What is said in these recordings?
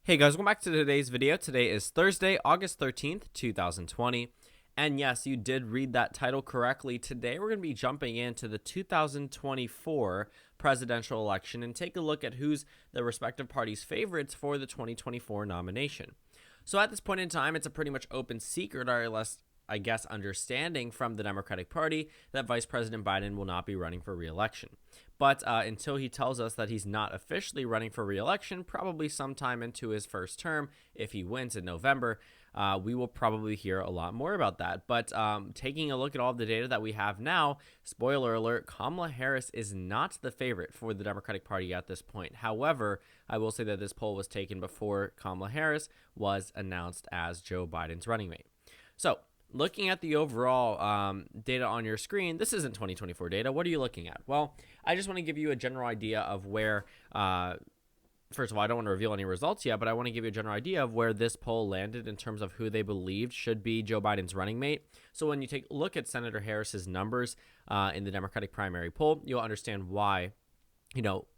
Hey guys, welcome back to today's video. Today is Thursday, August 13th, 2020. And yes, you did read that title correctly. Today we're going to be jumping into the 2024 presidential election and take a look at who's the respective parties' favorites for the 2024 nomination. So at this point in time, it's a pretty much open secret, or less, I guess, understanding from the Democratic Party that Vice President Biden will not be running for re-election. But until he tells us that he's not officially running for re-election, probably sometime into his first term, if he wins in November, we will probably hear a lot more about that. But taking a look at all of the data that we have now, spoiler alert, Kamala Harris is not the favorite for the Democratic Party at this point. However, I will say that this poll was taken before Kamala Harris was announced as Joe Biden's running mate. So, looking at the overall data on your screen, this isn't 2024 data. What are you looking at? Well, I just want to give you a general idea of where, first of all, I don't want to reveal any results yet, but I want to give you a general idea of where this poll landed in terms of who they believed should be Joe Biden's running mate. So when you take a look at Senator Harris's numbers in the Democratic primary poll, you'll understand why,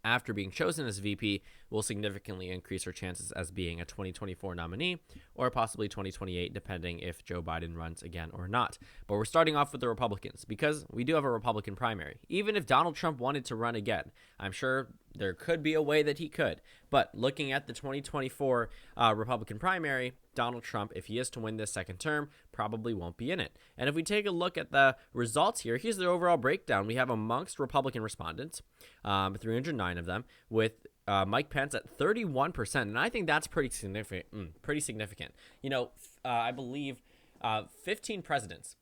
after being chosen as VP, will significantly increase her chances as being a 2024 nominee or possibly 2028, depending if Joe Biden runs again or not. But we're starting off with the Republicans because we do have a Republican primary. Even if Donald Trump wanted to run again, I'm sure there could be a way that he could. But looking at the 2024 Republican primary, Donald Trump, if he is to win this second term, probably won't be in it. And if we take a look at the results here, here's the overall breakdown. We have amongst Republican respondents, 309 of them, with Mike Pence at 31%, and I think that's pretty significant. I believe 15 presidents,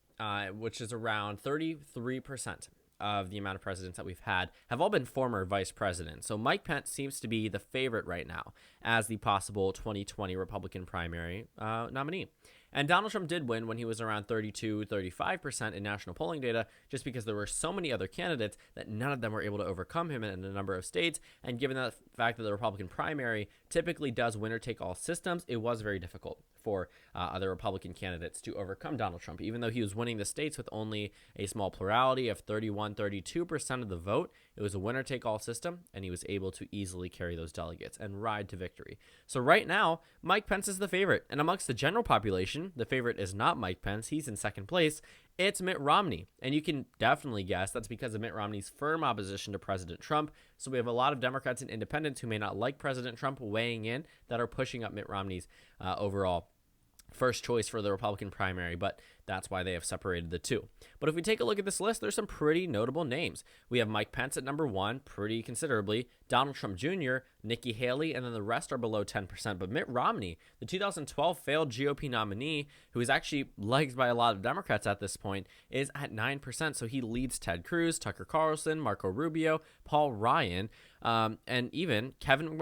which is around 33% of the amount of presidents that we've had, have all been former vice presidents. So Mike Pence seems to be the favorite right now as the possible 2020 Republican primary nominee. And Donald Trump did win when he was around 35% in national polling data, just because there were so many other candidates that none of them were able to overcome him in a number of states. And given the fact that the Republican primary typically does winner-take-all systems, it was very difficult for other Republican candidates to overcome Donald Trump. Even though he was winning the states with only a small plurality of 32% of the vote, it was a winner-take-all system, and he was able to easily carry those delegates and ride to victory. So right now, Mike Pence is the favorite. And amongst the general population, the favorite is not Mike Pence. He's in second place. It's Mitt Romney. And you can definitely guess that's because of Mitt Romney's firm opposition to President Trump. So we have a lot of Democrats and independents who may not like President Trump weighing in that are pushing up Mitt Romney's overall first choice for the Republican primary, but that's why they have separated the two. But if we take a look at this list, there's some pretty notable names. We have Mike Pence at number 1, pretty considerably, Donald Trump Jr., Nikki Haley, and then the rest are below 10%. But Mitt Romney, the 2012 failed GOP nominee, who is actually liked by a lot of Democrats at this point, is at 9%. So he leads Ted Cruz, Tucker Carlson, Marco Rubio, Paul Ryan, and even Kevin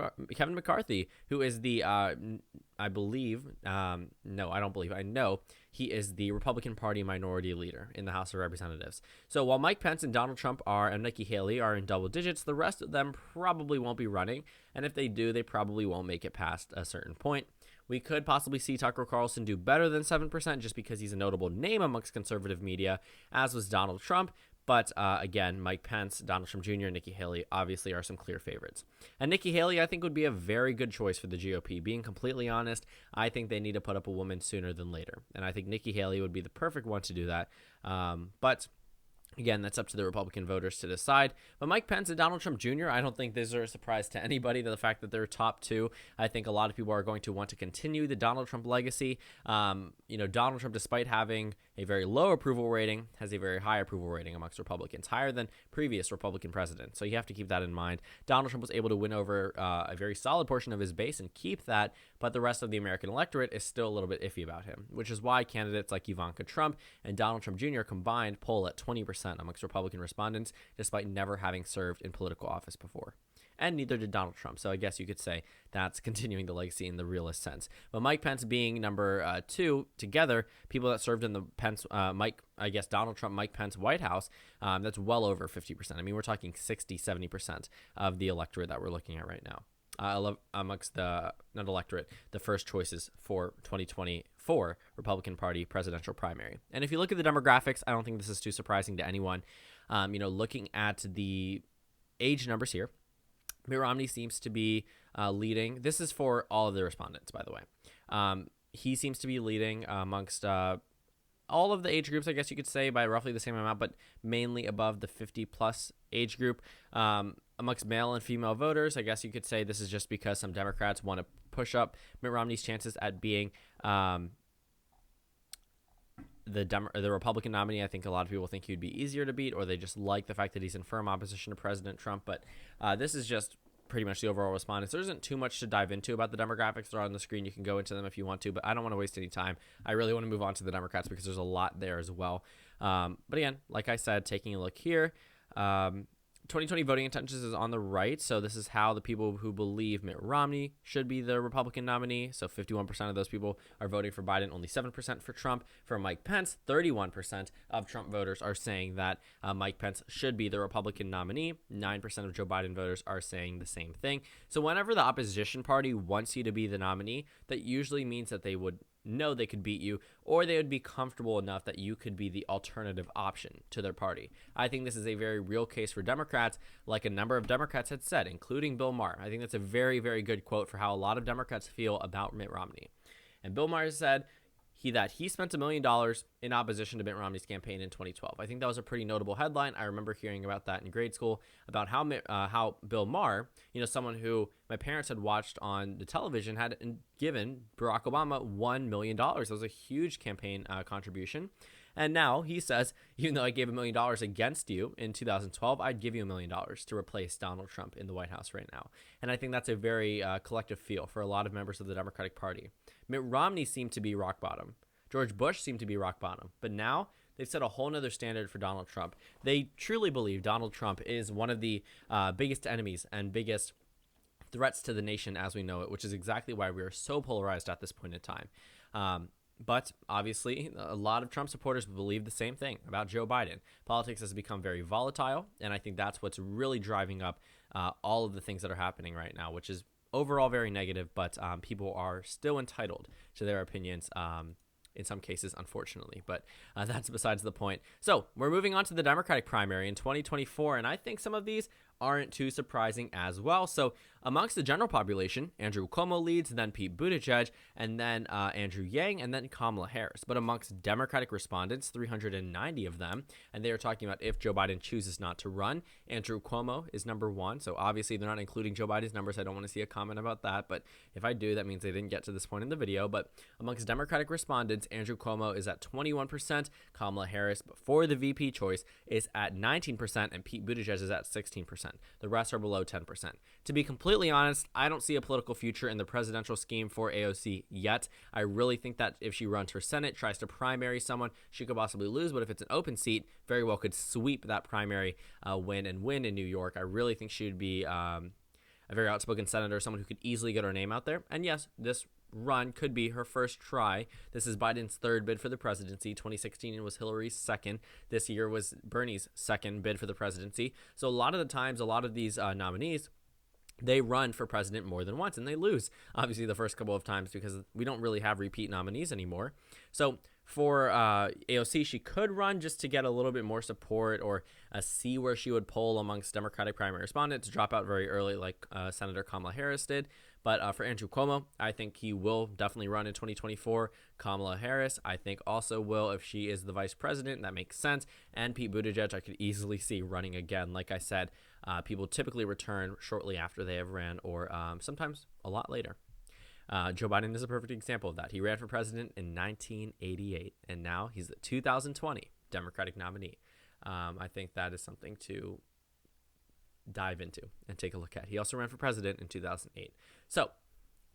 McCarthy, who is the I know he is the Republican Party minority leader in the House of Representatives. So while Mike Pence and Donald Trump and Nikki Haley are in double digits, the rest of them probably won't be running. And if they do, they probably won't make it past a certain point. We could possibly see Tucker Carlson do better than 7% just because he's a notable name amongst conservative media, as was Donald Trump. But again, Mike Pence, Donald Trump Jr., and Nikki Haley obviously are some clear favorites. And Nikki Haley, I think, would be a very good choice for the GOP. Being completely honest, I think they need to put up a woman sooner than later. And I think Nikki Haley would be the perfect one to do that. But again, that's up to the Republican voters to decide. But Mike Pence and Donald Trump Jr., I don't think these are a surprise to anybody, the fact that they're top two. I think a lot of people are going to want to continue the Donald Trump legacy. Donald Trump, despite having a very low approval rating, has a very high approval rating amongst Republicans, higher than previous Republican presidents. So you have to keep that in mind. Donald Trump was able to win over a very solid portion of his base and keep that, but the rest of the American electorate is still a little bit iffy about him, which is why candidates like Ivanka Trump and Donald Trump Jr. combined poll at 20% amongst Republican respondents, despite never having served in political office before. And neither did Donald Trump. So I guess you could say that's continuing the legacy in the realist sense. But Mike Pence being number 2 together, people that served in the Donald Trump, Mike Pence White House, that's well over 50%. I mean, we're talking 60, 70% of the electorate that we're looking at right now. Amongst the first choices for 2024 Republican Party presidential primary. And if you look at the demographics, I don't think this is too surprising to anyone. Looking at the age numbers here, Mitt Romney seems to be leading. This is for all of the respondents, by the way. He seems to be leading amongst all of the age groups, I guess you could say, by roughly the same amount, but mainly above the 50-plus age group. Amongst male and female voters, I guess you could say this is just because some Democrats want to push up Mitt Romney's chances at being the Republican nominee. I think a lot of people think he would be easier to beat, or they just like the fact that he's in firm opposition to President Trump. But this is just pretty much the overall respondents. There isn't too much to dive into about the demographics. They're on the screen. You can go into them if you want to, but I don't want to waste any time. I really want to move on to the Democrats because there's a lot there as well. But again, like I said, taking a look here, 2020 voting intentions is on the right. So this is how the people who believe Mitt Romney should be the Republican nominee. So 51% of those people are voting for Biden, only 7% for Trump. For Mike Pence, 31% of Trump voters are saying that Mike Pence should be the Republican nominee. 9% of Joe Biden voters are saying the same thing. So whenever the opposition party wants you to be the nominee, that usually means that they would know they could beat you, or they would be comfortable enough that you could be the alternative option to their party. I think this is a very real case for Democrats, like a number of Democrats had said, including Bill Maher. I think that's a very, very good quote for how a lot of Democrats feel about Mitt Romney. And Bill Maher said that he spent $1 million in opposition to Mitt Romney's campaign in 2012. I think that was a pretty notable headline. I remember hearing about that in grade school, about how Bill Maher, someone who my parents had watched on the television, had given Barack Obama $1 million. That was a huge campaign contribution. And now he says, even though I gave $1 million against you in 2012, I'd give you $1 million to replace Donald Trump in the White House right now. And I think that's a very collective feel for a lot of members of the Democratic Party. Mitt Romney seemed to be rock bottom. George Bush seemed to be rock bottom. But now they've set a whole nother standard for Donald Trump. They truly believe Donald Trump is one of the biggest enemies and biggest threats to the nation as we know it, which is exactly why we are so polarized at this point in time. But obviously, a lot of Trump supporters believe the same thing about Joe Biden. Politics has become very volatile, and I think that's what's really driving up all of the things that are happening right now, which is overall very negative, but people are still entitled to their opinions in some cases, unfortunately, but that's besides the point. So we're moving on to the Democratic primary in 2024, and I think some of these aren't too surprising as well. So amongst the general population, Andrew Cuomo leads, then Pete Buttigieg, and then Andrew Yang, and then Kamala Harris. But amongst Democratic respondents, 390 of them, and they are talking about if Joe Biden chooses not to run, Andrew Cuomo is number one. So obviously they're not including Joe Biden's numbers. I don't want to see a comment about that, but if I do, that means they didn't get to this point in the video. But amongst Democratic respondents, Andrew Cuomo is at 21%, Kamala Harris, before the VP choice, is at 19%, and Pete Buttigieg is at 16%. The rest are below 10%. To be completely honest, I don't see a political future in the presidential scheme for AOC yet. I really think that if she runs for Senate, tries to primary someone, she could possibly lose. But if it's an open seat, very well could sweep that primary win in New York. I really think she would be a very outspoken senator, someone who could easily get her name out there. And yes, this run could be her first try. This is Biden's third bid for the presidency. 2016 was Hillary's second. This year was Bernie's second bid for the presidency. So a lot of the times, a lot of these nominees, they run for president more than once and they lose, obviously, the first couple of times because we don't really have repeat nominees anymore. So for AOC, she could run just to get a little bit more support or see where she would poll amongst Democratic primary respondents, drop out very early like Senator Kamala Harris did. But for Andrew Cuomo, I think he will definitely run in 2024. Kamala Harris, I think, also will if she is the vice president. That makes sense. And Pete Buttigieg, I could easily see running again. Like I said, people typically return shortly after they have ran or sometimes a lot later. Joe Biden is a perfect example of that. He ran for president in 1988, and now he's the 2020 Democratic nominee. I think that is something to dive into and take a look at. He also ran for president in 2008. So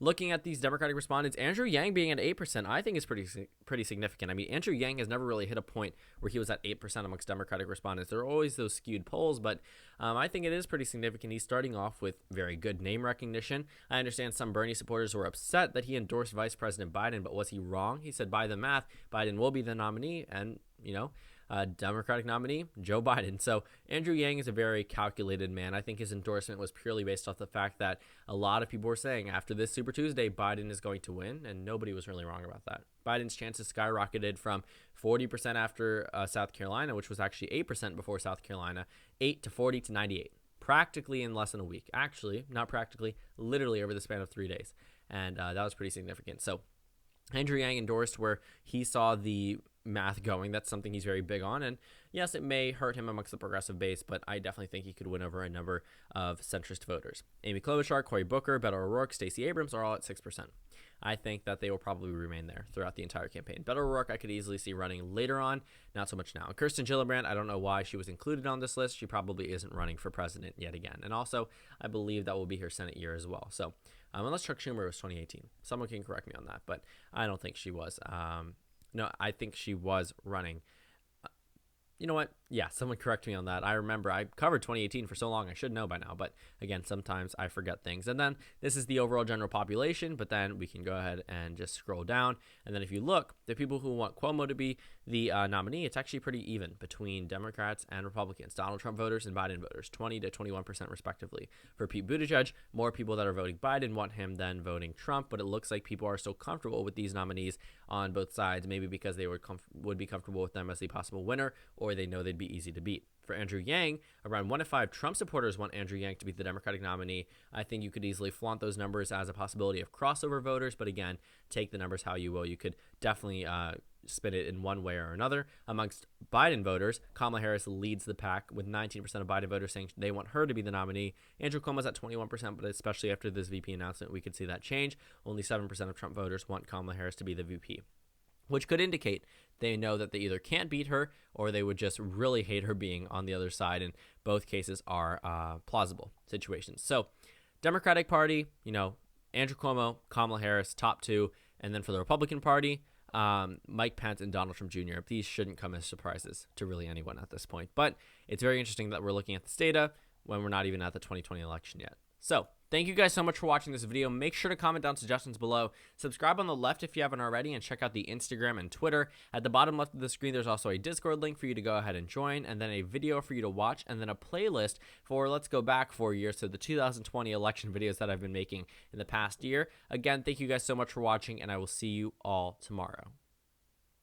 looking at these Democratic respondents, Andrew Yang being at 8%, I think is pretty significant. I mean, Andrew Yang has never really hit a point where he was at 8% amongst Democratic respondents. There are always those skewed polls, but I think it is pretty significant. He's starting off with very good name recognition. I understand some Bernie supporters were upset that he endorsed Vice President Biden, but was he wrong? He said by the math, Biden will be the nominee, and, Democratic nominee, Joe Biden. So Andrew Yang is a very calculated man. I think his endorsement was purely based off the fact that a lot of people were saying after this Super Tuesday, Biden is going to win, and nobody was really wrong about that. Biden's chances skyrocketed from 40% after South Carolina, which was actually 8% before South Carolina, 8 to 40 to 98. practically in less than a week. Actually, not practically, literally over the span of 3 days. And that was pretty significant. So Andrew Yang endorsed where he saw the math going. That's something he's very big on. And yes, it may hurt him amongst the progressive base, but I definitely think he could win over a number of centrist voters. Amy Klobuchar, Cory Booker, Beto O'Rourke, Stacey Abrams are all at 6%. I think that they will probably remain there throughout the entire campaign. Beto O'Rourke I could easily see running later on, not so much now. And Kirsten Gillibrand, I don't know why she was included on this list. She probably isn't running for president yet again. And also, I believe that will be her Senate year as well. So unless Chuck Schumer was 2018. Someone can correct me on that, but I don't think she was. No, I think she was running. You know what? Yeah, someone correct me on that. I remember I covered 2018 for so long. I should know by now. But again, sometimes I forget things. And then this is the overall general population. But then we can go ahead and just scroll down. And then if you look, the people who want Cuomo to be the nominee, it's actually pretty even between Democrats and Republicans. Donald Trump voters and Biden voters, 20 to 21% respectively. For Pete Buttigieg, more people that are voting Biden want him than voting Trump. But it looks like people are still comfortable with these nominees on both sides, maybe because they would be comfortable with them as a possible winner, or they know they'd be easy to beat. For Andrew Yang, around 1 in 5 Trump supporters want Andrew Yang to be the Democratic nominee. I think you could easily flaunt those numbers as a possibility of crossover voters, but again, take the numbers how you will. You could definitely spin it in one way or another. Amongst Biden voters, Kamala Harris leads the pack with 19% of Biden voters saying they want her to be the nominee. Andrew Cuomo's at 21%, but especially after this VP announcement, we could see that change. Only 7% of Trump voters want Kamala Harris to be the VP, which could indicate they know that they either can't beat her or they would just really hate her being on the other side. And both cases are plausible situations. So Democratic Party, Andrew Cuomo, Kamala Harris, top two. And then for the Republican Party, Mike Pence and Donald Trump Jr. These shouldn't come as surprises to really anyone at this point. But it's very interesting that we're looking at this data when we're not even at the 2020 election yet. So thank you guys so much for watching this video. Make sure to comment down suggestions below. Subscribe on the left if you haven't already, and check out the Instagram and Twitter. At the bottom left of the screen, there's also a Discord link for you to go ahead and join, and then a video for you to watch, and then a playlist for, let's go back 4 years to the 2020 election videos that I've been making in the past year. Again, thank you guys so much for watching, and I will see you all tomorrow.